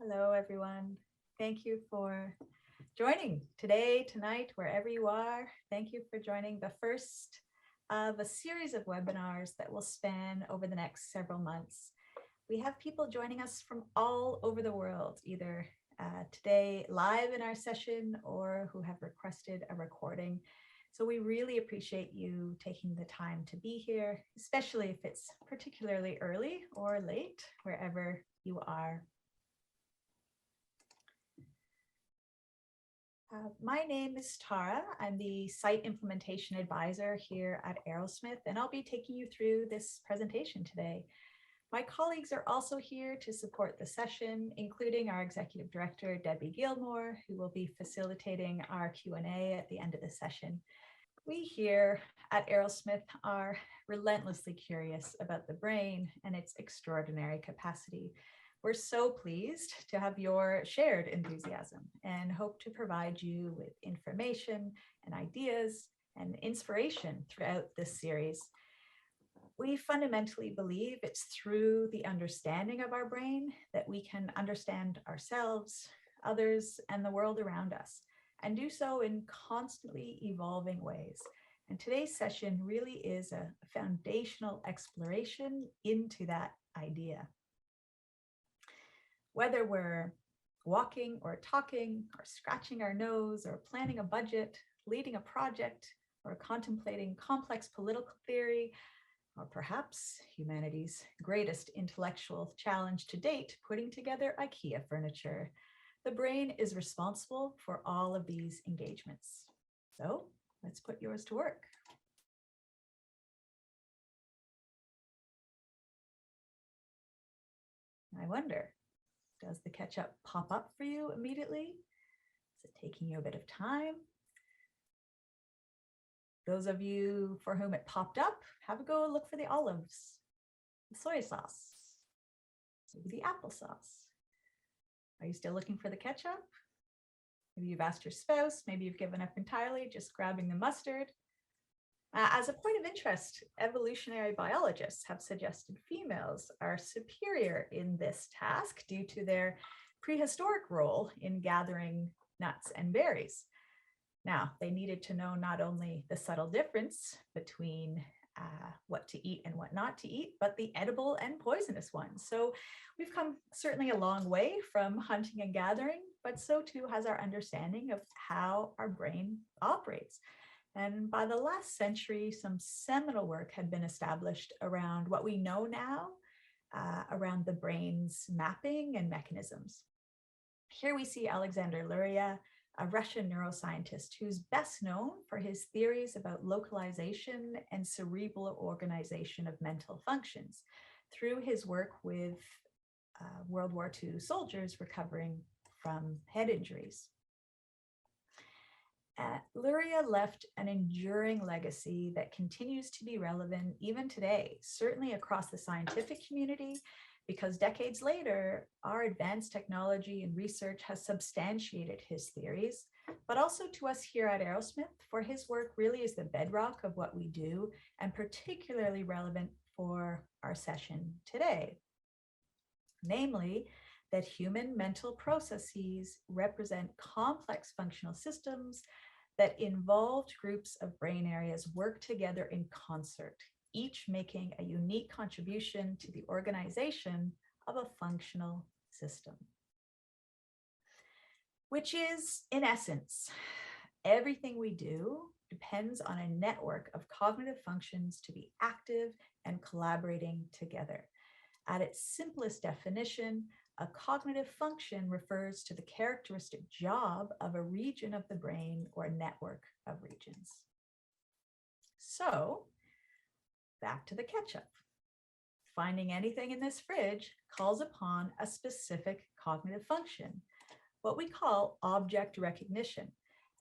Hello, everyone. Thank you for joining today, tonight, wherever you are. Thank you for joining the first of a series of webinars that will span over the next several months. We have people joining us from all over the world, either today live in our session or who have requested a recording. So we really appreciate you taking the time to be here, especially if it's particularly early or late, wherever you are. My name is Tara. I'm the Site Implementation Advisor here at Arrowsmith, and I'll be taking you through this presentation today. My colleagues are also here to support the session, including our Executive Director, Debbie Gilmore, who will be facilitating our Q&A at the end of the session. We here at Arrowsmith are relentlessly curious about the brain and its extraordinary capacity. We're so pleased to have your shared enthusiasm and hope to provide you with information and ideas and inspiration throughout this series. We fundamentally believe it's through the understanding of our brain that we can understand ourselves, others, and the world around us, and do so in constantly evolving ways. And today's session really is a foundational exploration into that idea. Whether we're walking or talking or scratching our nose or planning a budget, leading a project, or contemplating complex political theory, or perhaps humanity's greatest intellectual challenge to date, putting together IKEA furniture, the brain is responsible for all of these engagements. So let's put yours to work. I wonder, does the ketchup pop up for you immediately? Is it taking you a bit of time? Those of you for whom it popped up, have a go look for the olives, the soy sauce, maybe the applesauce. Are you still looking for the ketchup? Maybe you've asked your spouse, maybe you've given up entirely, just grabbing the mustard. As a point of interest, evolutionary biologists have suggested females are superior in this task due to their prehistoric role in gathering nuts and berries. Now, they needed to know not only the subtle difference between what to eat and what not to eat, but the edible and poisonous ones. So we've come certainly a long way from hunting and gathering, but so too has our understanding of how our brain operates. And by the last century, some seminal work had been established around what we know now around the brain's mapping and mechanisms. Here we see Alexander Luria, a Russian neuroscientist who's best known for his theories about localization and cerebral organization of mental functions through his work with World War II soldiers recovering from head injuries. Luria left an enduring legacy that continues to be relevant even today, certainly across the scientific community, because decades later, our advanced technology and research has substantiated his theories, but also to us here at Arrowsmith, for his work really is the bedrock of what we do, and particularly relevant for our session today. Namely, that human mental processes represent complex functional systems that involved groups of brain areas work together in concert, each making a unique contribution to the organization of a functional system. Which is, in essence, everything we do depends on a network of cognitive functions to be active and collaborating together. At its simplest definition, a cognitive function refers to the characteristic job of a region of the brain or a network of regions. So, back to the ketchup. Finding anything in this fridge calls upon a specific cognitive function, what we call object recognition.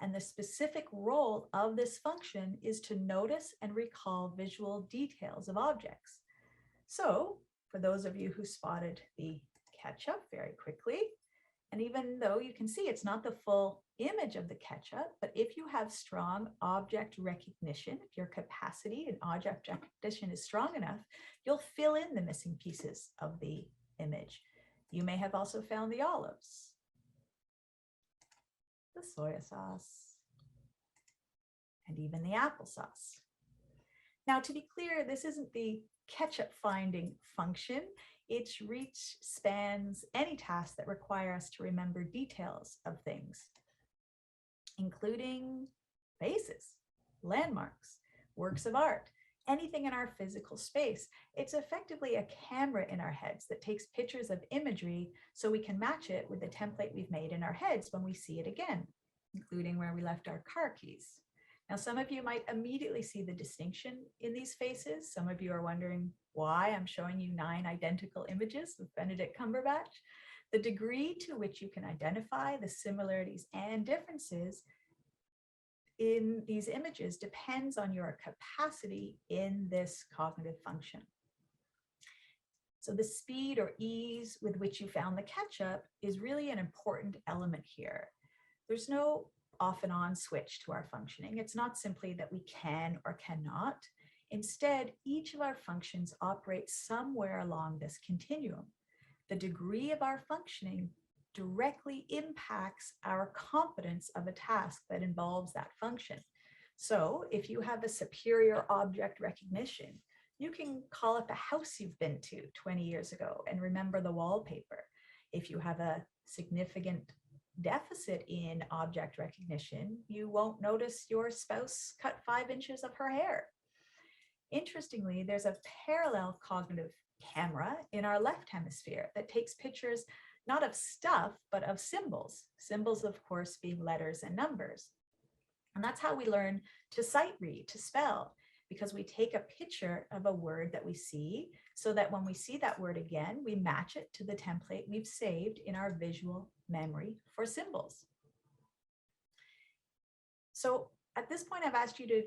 And the specific role of this function is to notice and recall visual details of objects. So, for those of you who spotted the ketchup very quickly, and even though you can see it's not the full image of the ketchup, but if you have strong object recognition, if your capacity in object recognition is strong enough, you'll fill in the missing pieces of the image. You may have also found the olives, the soy sauce, and even the applesauce. Now, to be clear, this isn't the ketchup finding function. Its reach spans any task that require us to remember details of things, including faces, landmarks, works of art, anything in our physical space. It's effectively a camera in our heads that takes pictures of imagery so we can match it with the template we've made in our heads when we see it again, including where we left our car keys. Now, some of you might immediately see the distinction in these faces. Some of you are wondering why I'm showing you 9 identical images of Benedict Cumberbatch. The degree to which you can identify the similarities and differences in these images depends on your capacity in this cognitive function. So the speed or ease with which you found the ketchup is really an important element here. There's no off and on switch to our functioning. It's not simply that we can or cannot. Instead, each of our functions operates somewhere along this continuum. The degree of our functioning directly impacts our competence of a task that involves that function. So if you have a superior object recognition, you can call up a house you've been to 20 years ago and remember the wallpaper. If you have a significant deficit in object recognition, you won't notice your spouse cut 5 inches of her hair. Interestingly, there's a parallel cognitive camera in our left hemisphere that takes pictures not of stuff, but of symbols. Symbols, of course, being letters and numbers. And that's how we learn to sight read, to spell, because we take a picture of a word that we see so that when we see that word again, we match it to the template we've saved in our visual memory for symbols. So at this point, I've asked you to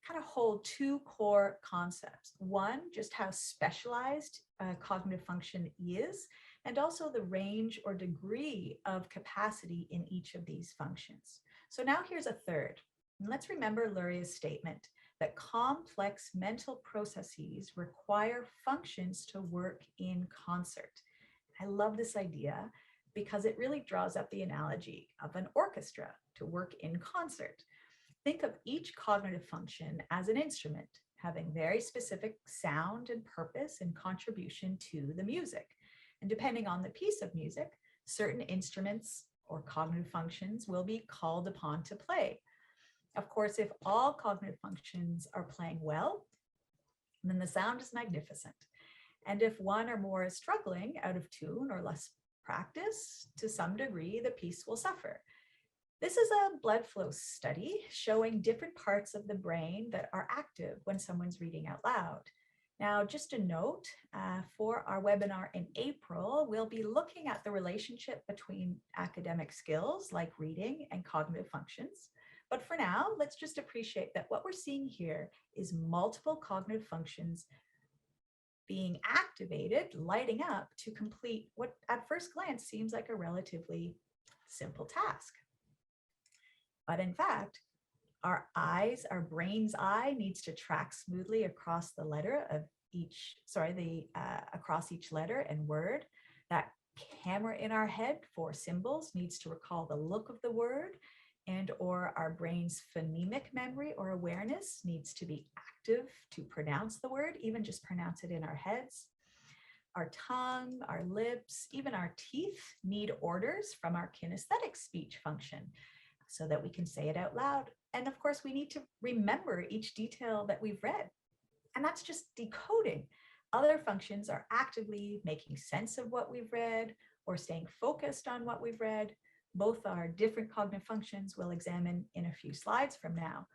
kind of hold 2 core concepts. One, just how specialized cognitive function is, and also the range or degree of capacity in each of these functions. So now here's a third. And let's remember Luria's statement that complex mental processes require functions to work in concert. I love this idea because it really draws up the analogy of an orchestra to work in concert. Think of each cognitive function as an instrument having very specific sound and purpose and contribution to the music. And depending on the piece of music, certain instruments or cognitive functions will be called upon to play. Of course, if all cognitive functions are playing well, then the sound is magnificent. And if one or more is struggling out of tune or less practice, to some degree, the piece will suffer. This is a blood flow study showing different parts of the brain that are active when someone's reading out loud. Now, just a note, for our webinar in April, we'll be looking at the relationship between academic skills like reading and cognitive functions. But for now, let's just appreciate that what we're seeing here is multiple cognitive functions being activated, lighting up to complete what at first glance seems like a relatively simple task. But in fact, our eyes, our brain's eye needs to track smoothly across the letter of each, across each letter and word. That camera in our head for symbols needs to recall the look of the word, and or our brain's phonemic memory or awareness needs to be active to pronounce the word, even just pronounce it in our heads. Our tongue, our lips, even our teeth need orders from our kinesthetic speech function so that we can say it out loud. And of course, we need to remember each detail that we've read. And that's just decoding. Other functions are actively making sense of what we've read or staying focused on what we've read. Both are different cognitive functions we'll examine in a few slides from now.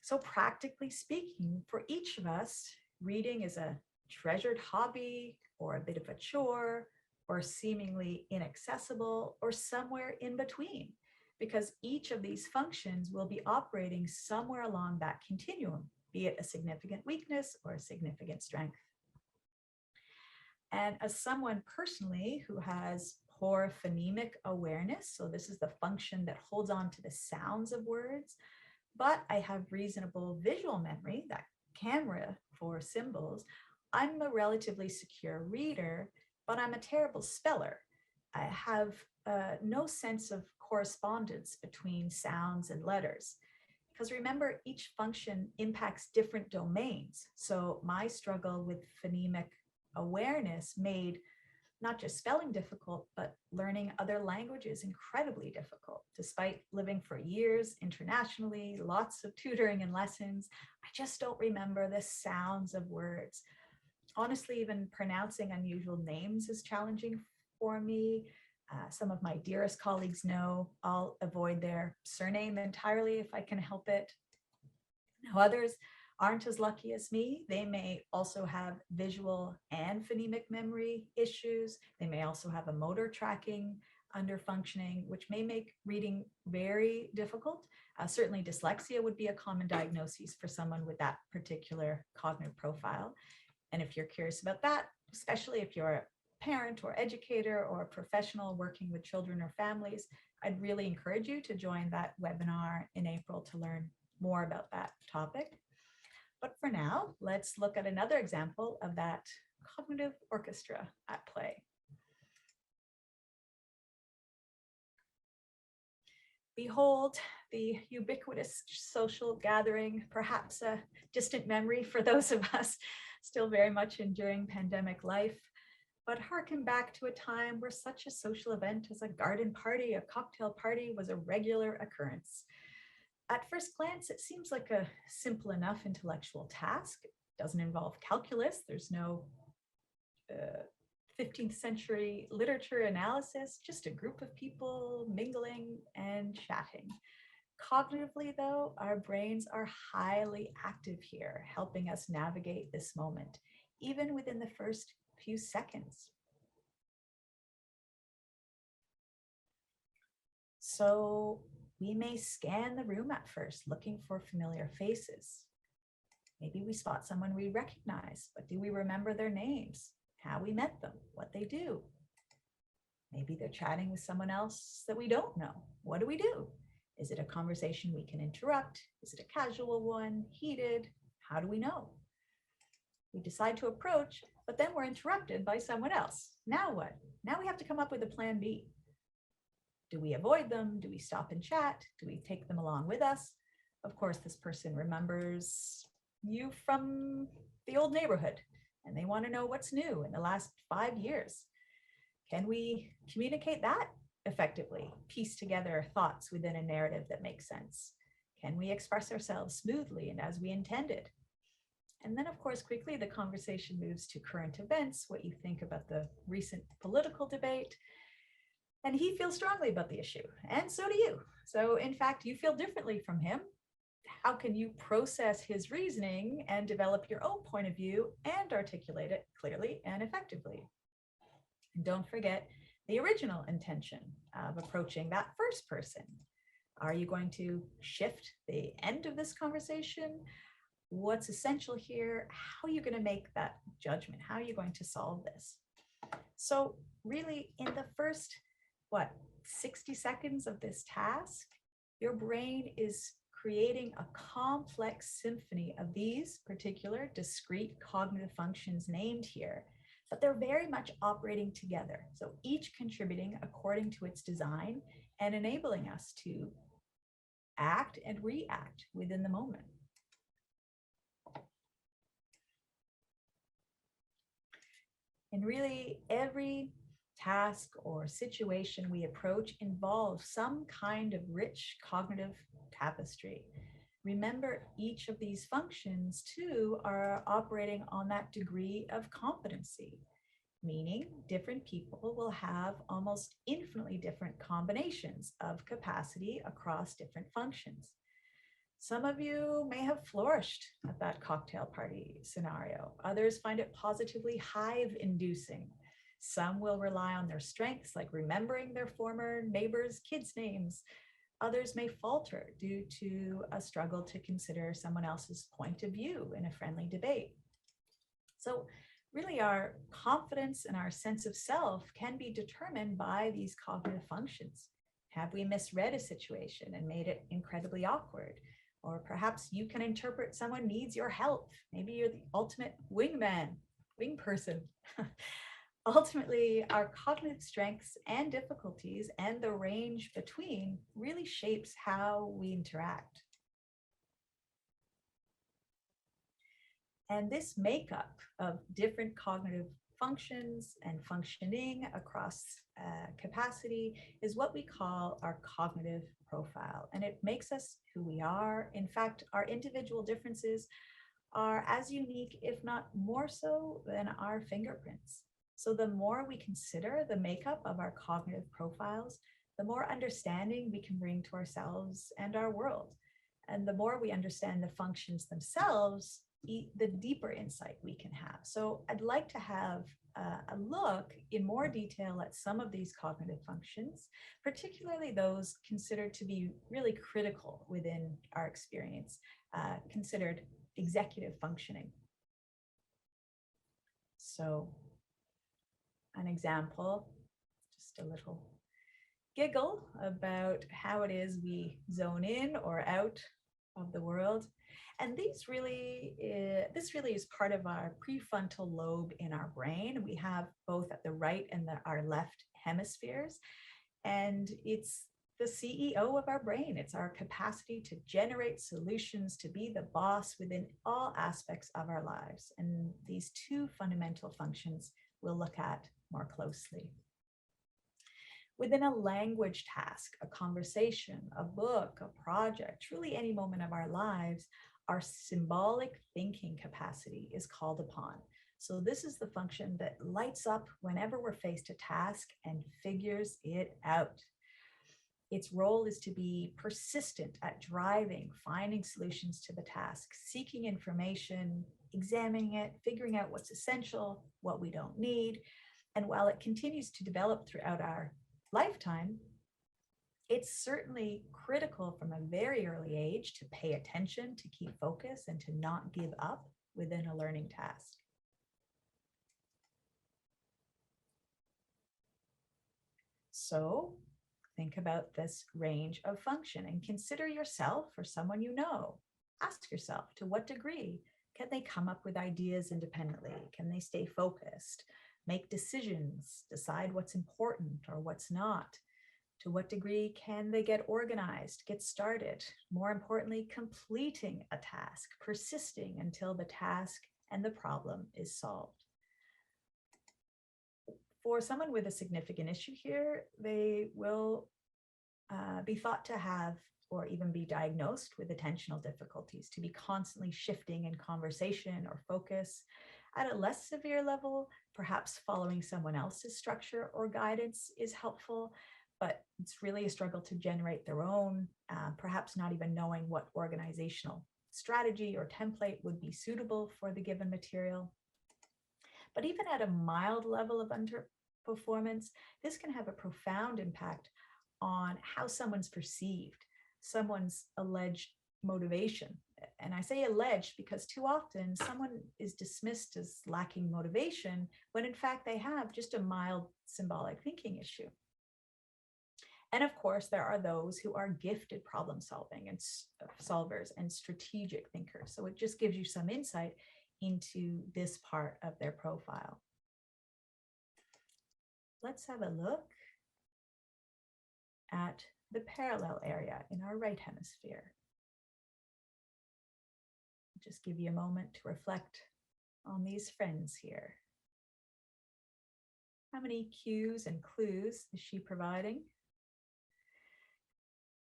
So practically speaking, for each of us, reading is a treasured hobby or a bit of a chore or seemingly inaccessible or somewhere in between, because each of these functions will be operating somewhere along that continuum, be it a significant weakness or a significant strength. And as someone personally who has poor phonemic awareness, so this is the function that holds on to the sounds of words, but I have reasonable visual memory, that camera for symbols, I'm a relatively secure reader, but I'm a terrible speller. I have no sense of correspondence between sounds and letters. Because remember, each function impacts different domains. So my struggle with phonemic awareness made not just spelling difficult, but learning other languages incredibly difficult. Despite living for years internationally, lots of tutoring and lessons, I just don't remember the sounds of words. Honestly, even pronouncing unusual names is challenging for me. Some of my dearest colleagues know I'll avoid their surname entirely if I can help it. Now, others aren't as lucky as me. They may also have visual and phonemic memory issues. They may also have a motor tracking underfunctioning, which may make reading very difficult. Certainly dyslexia would be a common diagnosis for someone with that particular cognitive profile. And if you're curious about that, especially if you're a parent or educator or a professional working with children or families, I'd really encourage you to join that webinar in April to learn more about that topic. But for now, let's look at another example of that cognitive orchestra at play. Behold, the ubiquitous social gathering, perhaps a distant memory for those of us still very much enduring pandemic life. But harken back to a time where such a social event as a garden party, a cocktail party was a regular occurrence. At first glance, it seems like a simple enough intellectual task. It doesn't involve calculus. There's no 15th century literature analysis, just a group of people mingling and chatting. Cognitively, though, our brains are highly active here, helping us navigate this moment, even within the first few seconds. So we may scan the room at first, looking for familiar faces. Maybe we spot someone we recognize, but do we remember their names, how we met them, what they do? Maybe they're chatting with someone else that we don't know. What do we do? Is it a conversation we can interrupt? Is it a casual one, heated? How do we know? We decide to approach, but then we're interrupted by someone else. Now what? Now we have to come up with a plan B. Do we avoid them? Do we stop and chat? Do we take them along with us? Of course, this person remembers you from the old neighborhood, and they want to know what's new in the last 5 years. Can we communicate that effectively? Piece together thoughts within a narrative that makes sense? Can we express ourselves smoothly and as we intended? And then, of course, quickly the conversation moves to current events, what you think about the recent political debate. And he feels strongly about the issue, and so do you. So in fact, you feel differently from him. How can you process his reasoning and develop your own point of view and articulate it clearly and effectively? And don't forget the original intention of approaching that first person. Are you going to shift the end of this conversation? What's essential here? How are you going to make that judgment? How are you going to solve this? So really, in the first 60 seconds of this task, your brain is creating a complex symphony of these particular discrete cognitive functions named here, but they're very much operating together. So each contributing according to its design and enabling us to act and react within the moment. And really, every task or situation we approach involves some kind of rich cognitive tapestry. Remember, each of these functions too are operating on that degree of competency, meaning different people will have almost infinitely different combinations of capacity across different functions. Some of you may have flourished at that cocktail party scenario. Others find it positively hive-inducing. Some will rely on their strengths, like remembering their former neighbors' kids' names. Others may falter due to a struggle to consider someone else's point of view in a friendly debate. So really, our confidence and our sense of self can be determined by these cognitive functions. Have we misread a situation and made it incredibly awkward? Or perhaps you can interpret someone needs your help. Maybe you're the ultimate wingman, wing person. Ultimately, our cognitive strengths and difficulties and the range between really shapes how we interact. And this makeup of different cognitive functions and functioning across capacity is what we call our cognitive profile. And it makes us who we are. In fact, our individual differences are as unique, if not more so, than our fingerprints. So the more we consider the makeup of our cognitive profiles, the more understanding we can bring to ourselves and our world. And the more we understand the functions themselves, the deeper insight we can have. So I'd like to have a look in more detail at some of these cognitive functions, particularly those considered to be really critical within our experience, considered executive functioning. So an example, just a little giggle about how it is we zone in or out of the world. And this really is part of our prefrontal lobe in our brain. We have both at the right and our left hemispheres. And it's the CEO of our brain. It's our capacity to generate solutions, to be the boss within all aspects of our lives. And these two fundamental functions we'll look at more closely. Within a language task, a conversation, a book, a project, truly any moment of our lives, our symbolic thinking capacity is called upon. So this is the function that lights up whenever we're faced a task and figures it out. Its role is to be persistent at driving, finding solutions to the task, seeking information, examining it, figuring out what's essential, what we don't need. And while it continues to develop throughout our lifetime, it's certainly critical from a very early age to pay attention, to keep focus, and to not give up within a learning task. So think about this range of function and consider yourself or someone you know. Ask yourself, to what degree can they come up with ideas independently? Can they stay focused, make decisions, decide what's important or what's not? To what degree can they get organized, get started? More importantly, completing a task, persisting until the task and the problem is solved. For someone with a significant issue here, they will be thought to have or even be diagnosed with attentional difficulties, to be constantly shifting in conversation or focus. At a less severe level, perhaps following someone else's structure or guidance is helpful, but it's really a struggle to generate their own, perhaps not even knowing what organizational strategy or template would be suitable for the given material. But even at a mild level of underperformance, this can have a profound impact on how someone's perceived, someone's alleged motivation. And I say alleged because too often someone is dismissed as lacking motivation when in fact they have just a mild symbolic thinking issue. And of course, there are those who are gifted problem solvers and strategic thinkers. So it just gives you some insight into this part of their profile. Let's have a look at the parallel area in our right hemisphere. Just give you a moment to reflect on these friends here. How many cues and clues is she providing?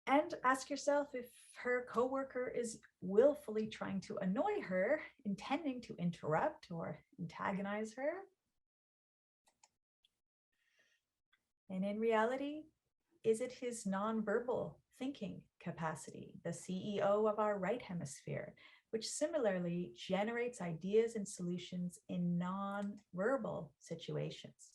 And ask yourself if her coworker is willfully trying to annoy her, intending to interrupt or antagonize her. And in reality, is it his nonverbal thinking capacity, the CEO of our right hemisphere, which similarly generates ideas and solutions in nonverbal situations?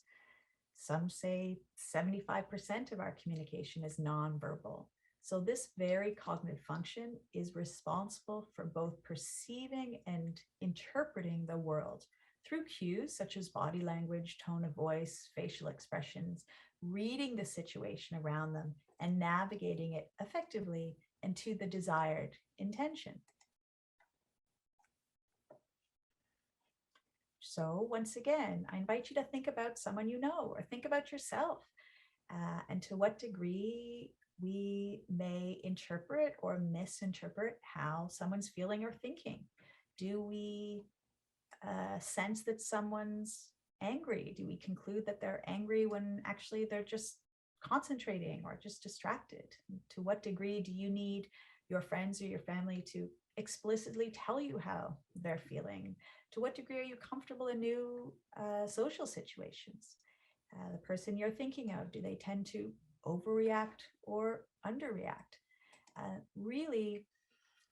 Some say 75% of our communication is nonverbal. So this very cognitive function is responsible for both perceiving and interpreting the world through cues such as body language, tone of voice, facial expressions, reading the situation around them and navigating it effectively and to the desired intention. So once again, I invite you to think about someone you know, or think about yourself, and to what degree we may interpret or misinterpret how someone's feeling or thinking. Do we sense that someone's angry? Do we conclude that they're angry when actually they're just concentrating or just distracted? To what degree do you need your friends or your family to explicitly tell you how they're feeling? To what degree are you comfortable in new social situations? The person you're thinking of, do they tend to overreact or underreact? Really,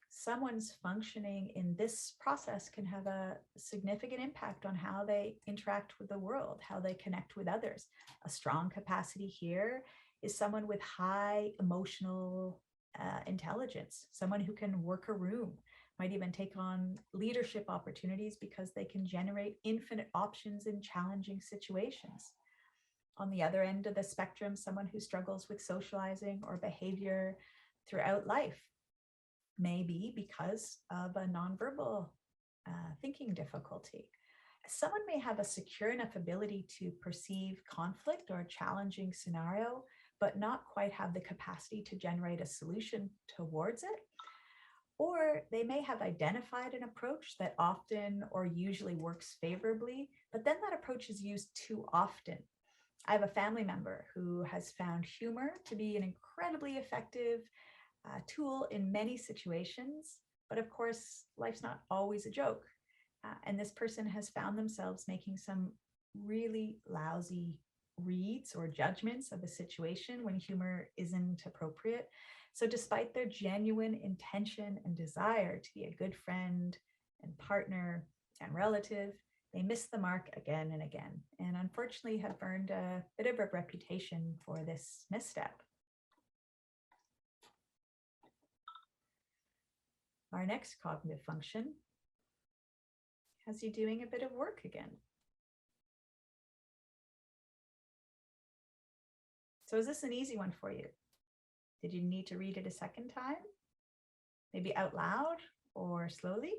someone's functioning in this process can have a significant impact on how they interact with the world, how they connect with others. A strong capacity here is someone with high emotional intelligence, someone who can work a room, might even take on leadership opportunities because they can generate infinite options in challenging situations. On the other end of the spectrum, someone who struggles with socializing or behavior throughout life, maybe because of a nonverbal thinking difficulty. Someone may have a secure enough ability to perceive conflict or a challenging scenario, but not quite have the capacity to generate a solution towards it. Or they may have identified an approach that often or usually works favorably, but then that approach is used too often. I have a family member who has found humor to be an incredibly effective tool in many situations, but of course, life's not always a joke. And this person has found themselves making some really lousy reads or judgments of a situation when humor isn't appropriate. So despite their genuine intention and desire to be a good friend and partner and relative, they miss the mark again and again, and unfortunately have earned a bit of a reputation for this misstep. Our next cognitive function has you doing a bit of work again. So is this an easy one for you? Did you need to read it a second time? Maybe out loud or slowly?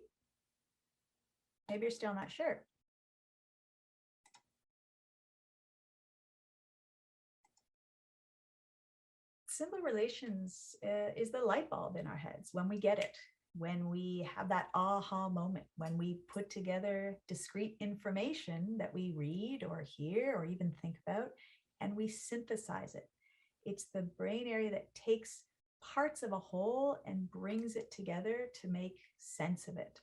Maybe you're still not sure. Symbol relations is the light bulb in our heads when we get it, when we have that aha moment, when we put together discrete information that we read or hear or even think about, and we synthesize it. It's the brain area that takes parts of a whole and brings it together to make sense of it.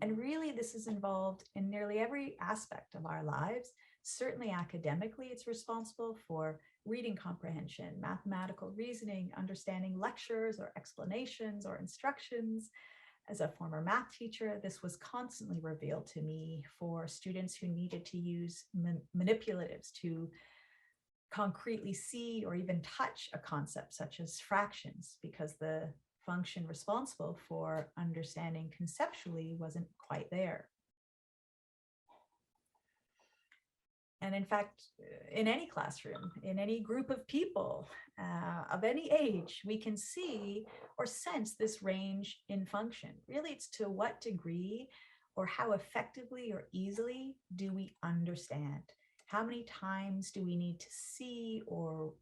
And really, this is involved in nearly every aspect of our lives. Certainly academically, it's responsible for reading comprehension, mathematical reasoning, understanding lectures or explanations or instructions. As a former math teacher, this was constantly revealed to me for students who needed to use manipulatives to concretely see or even touch a concept such as fractions, because the function responsible for understanding conceptually wasn't quite there. And in fact, in any classroom, in any group of people of any age, we can see or sense this range in function. Really, it's to what degree or how effectively or easily do we understand? How many times do we need to see or,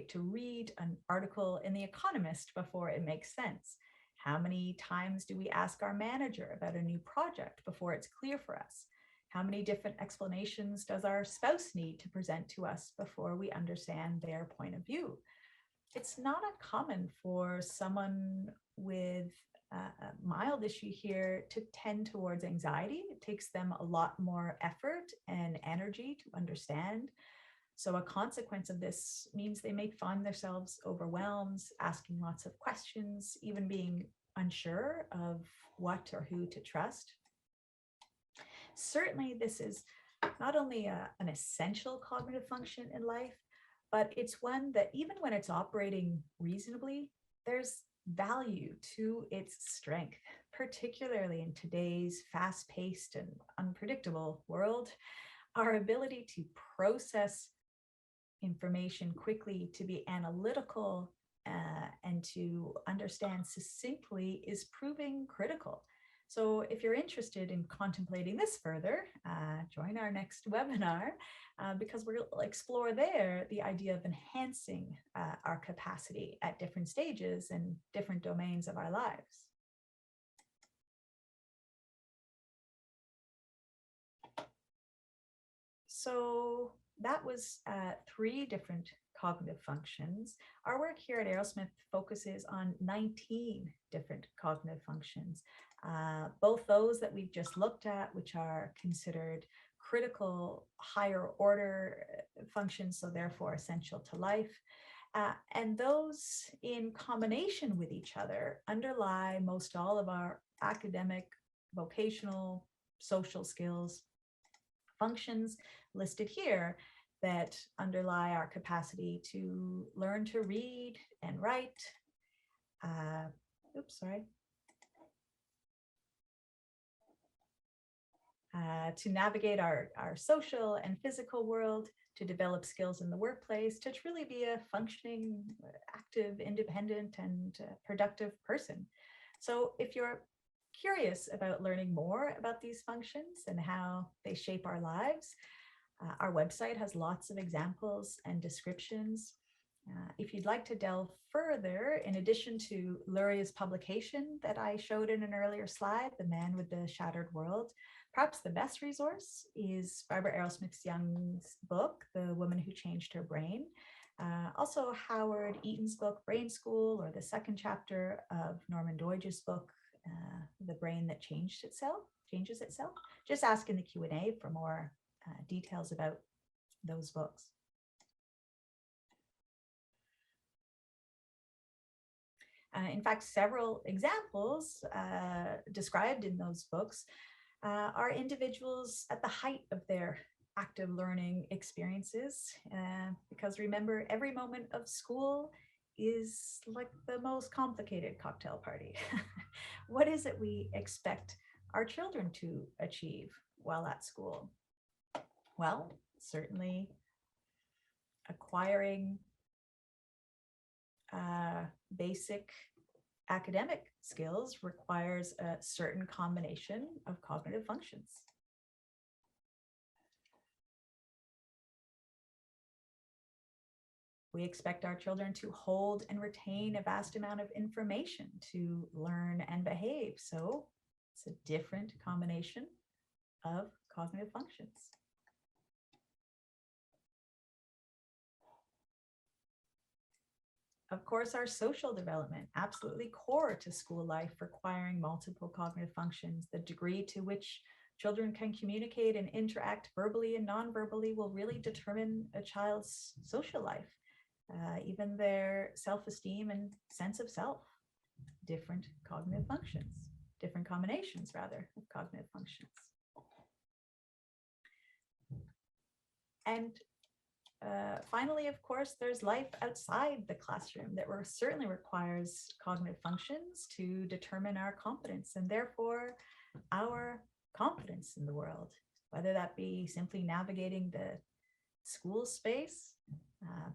to read an article in The Economist before it makes sense? How many times do we ask our manager about a new project before it's clear for us? How many different explanations does our spouse need to present to us before we understand their point of view? It's not uncommon for someone with a mild issue here to tend towards anxiety. It takes them a lot more effort and energy to understand. So a consequence of this means they may find themselves overwhelmed, asking lots of questions, even being unsure of what or who to trust. Certainly, this is not only an essential cognitive function in life, but it's one that even when it's operating reasonably, there's value to its strength, particularly in today's fast-paced and unpredictable world. Our ability to process information quickly, to be analytical, and to understand succinctly is proving critical. So if you're interested in contemplating this further, join our next webinar because we'll explore there the idea of enhancing our capacity at different stages and different domains of our lives. So that was 3 different cognitive functions. Our work here at Arrowsmith focuses on 19 different cognitive functions, both those that we've just looked at, which are considered critical higher order functions, so therefore essential to life, and those in combination with each other underlie most all of our academic, vocational, social skills functions listed here that underlie our capacity to learn to read and write. To navigate our social and physical world, to develop skills in the workplace, to truly be a functioning, active, independent, and productive person. So if you're curious about learning more about these functions and how they shape our lives, our website has lots of examples and descriptions. If you'd like to delve further, in addition to Luria's publication that I showed in an earlier slide, The Man with the Shattered World, perhaps the best resource is Barbara Arrowsmith Young's book, The Woman Who Changed Her Brain. Also Howard Eaton's book, Brain School, or the second chapter of Norman Doidge's book, The Brain That Changes Itself. Just ask in the Q&A for more details about those books. In fact, several examples described in those books are individuals at the height of their active learning experiences. Because remember, every moment of school is like the most complicated cocktail party. What is it we expect our children to achieve while at school? Well, certainly acquiring basic academic skills requires a certain combination of cognitive functions. We expect our children to hold and retain a vast amount of information, to learn and behave. So it's a different combination of cognitive functions. Of course, our social development, absolutely core to school life, requiring multiple cognitive functions. The degree to which children can communicate and interact verbally and non-verbally will really determine a child's social life, even their self-esteem and sense of self. Different cognitive functions, different combinations, rather, of cognitive functions. And finally, of course, there's life outside the classroom that certainly requires cognitive functions to determine our competence and therefore our confidence in the world, whether that be simply navigating the school space,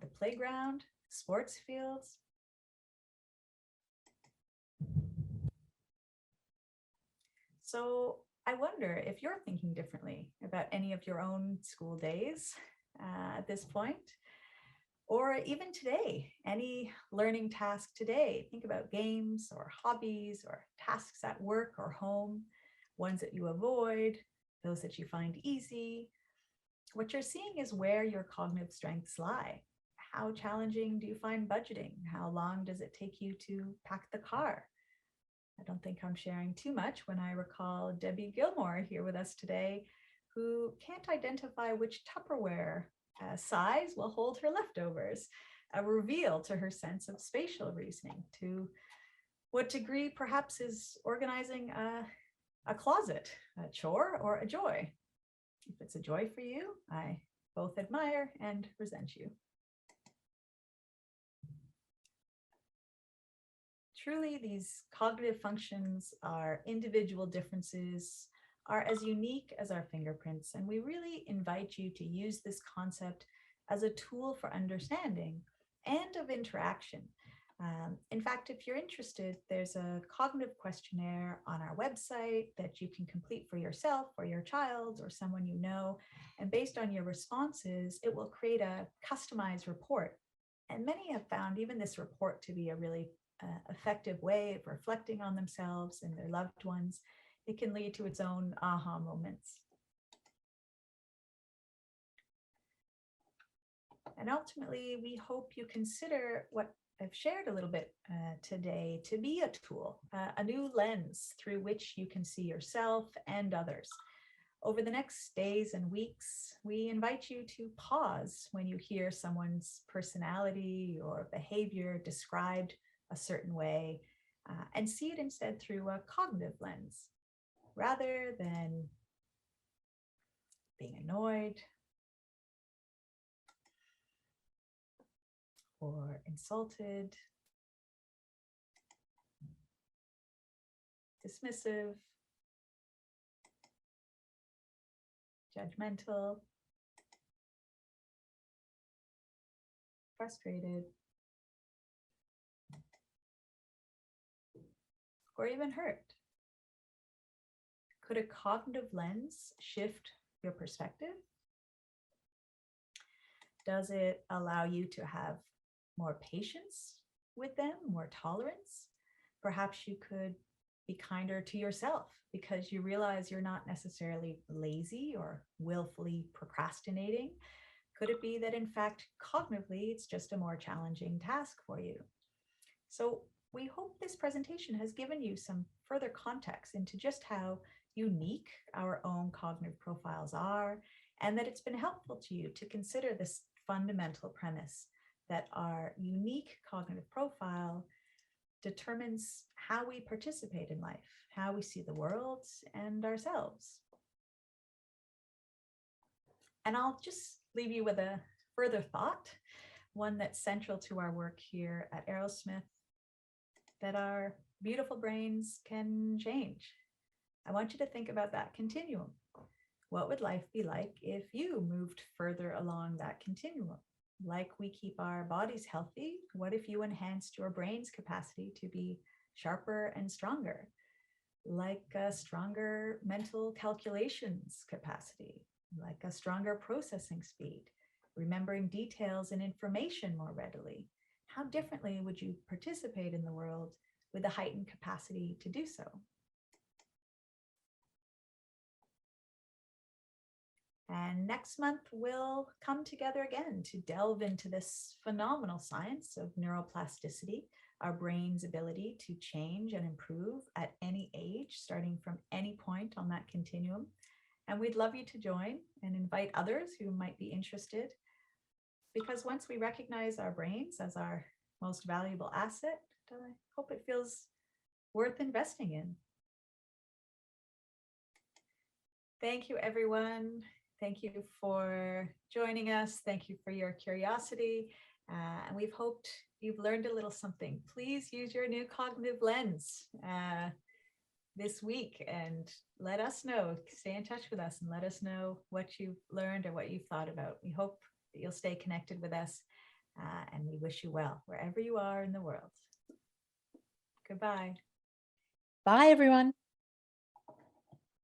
the playground, sports fields. So I wonder if you're thinking differently about any of your own school days at this point, or even today, any learning task today. Think about games or hobbies or tasks at work or home, ones that you avoid, those that you find easy. What you're seeing is where your cognitive strengths lie. How challenging do you find budgeting? How long does it take you to pack the car? I don't think I'm sharing too much when I recall Debbie Gilmore here with us today, who can't identify which Tupperware size will hold her leftovers, a reveal to her sense of spatial reasoning. To what degree perhaps is organizing a closet a chore or a joy? If it's a joy for you, I both admire and resent you. Truly, these cognitive functions are individual differences, are as unique as our fingerprints, and we really invite you to use this concept as a tool for understanding and of interaction, In fact, if you're interested, there's a cognitive questionnaire on our website that you can complete for yourself or your child or someone you know. And based on your responses, it will create a customized report. And many have found even this report to be a really effective way of reflecting on themselves and their loved ones. It can lead to its own aha moments. And ultimately, we hope you consider what I've shared a little bit today to be a tool, a new lens through which you can see yourself and others. Over the next days and weeks, we invite you to pause when you hear someone's personality or behavior described a certain way, and see it instead through a cognitive lens, rather than being annoyed or insulted, dismissive, judgmental, frustrated, or even hurt. Could a cognitive lens shift your perspective? Does it allow you to have more patience with them, more tolerance? Perhaps you could be kinder to yourself because you realize you're not necessarily lazy or willfully procrastinating. Could it be that, in fact, cognitively, it's just a more challenging task for you? So we hope this presentation has given you some further context into just how unique our own cognitive profiles are, and that it's been helpful to you to consider this fundamental premise that our unique cognitive profile determines how we participate in life, how we see the world and ourselves. And I'll just leave you with a further thought, one that's central to our work here at Arrowsmith, that our beautiful brains can change. I want you to think about that continuum. What would life be like if you moved further along that continuum? Like we keep our bodies healthy, what if you enhanced your brain's capacity to be sharper and stronger? Like a stronger mental calculations capacity, like a stronger processing speed, remembering details and information more readily. How differently would you participate in the world with a heightened capacity to do so? And next month, we'll come together again to delve into this phenomenal science of neuroplasticity, our brain's ability to change and improve at any age, starting from any point on that continuum. And we'd love you to join and invite others who might be interested, because once we recognize our brains as our most valuable asset, I hope it feels worth investing in. Thank you, everyone. Thank you for joining us. Thank you for your curiosity. And we've hoped you've learned a little something. Please use your new cognitive lens this week and let us know. Stay in touch with us and let us know what you've learned or what you've thought about. We hope that you'll stay connected with us, and we wish you well wherever you are in the world. Goodbye. Bye, everyone.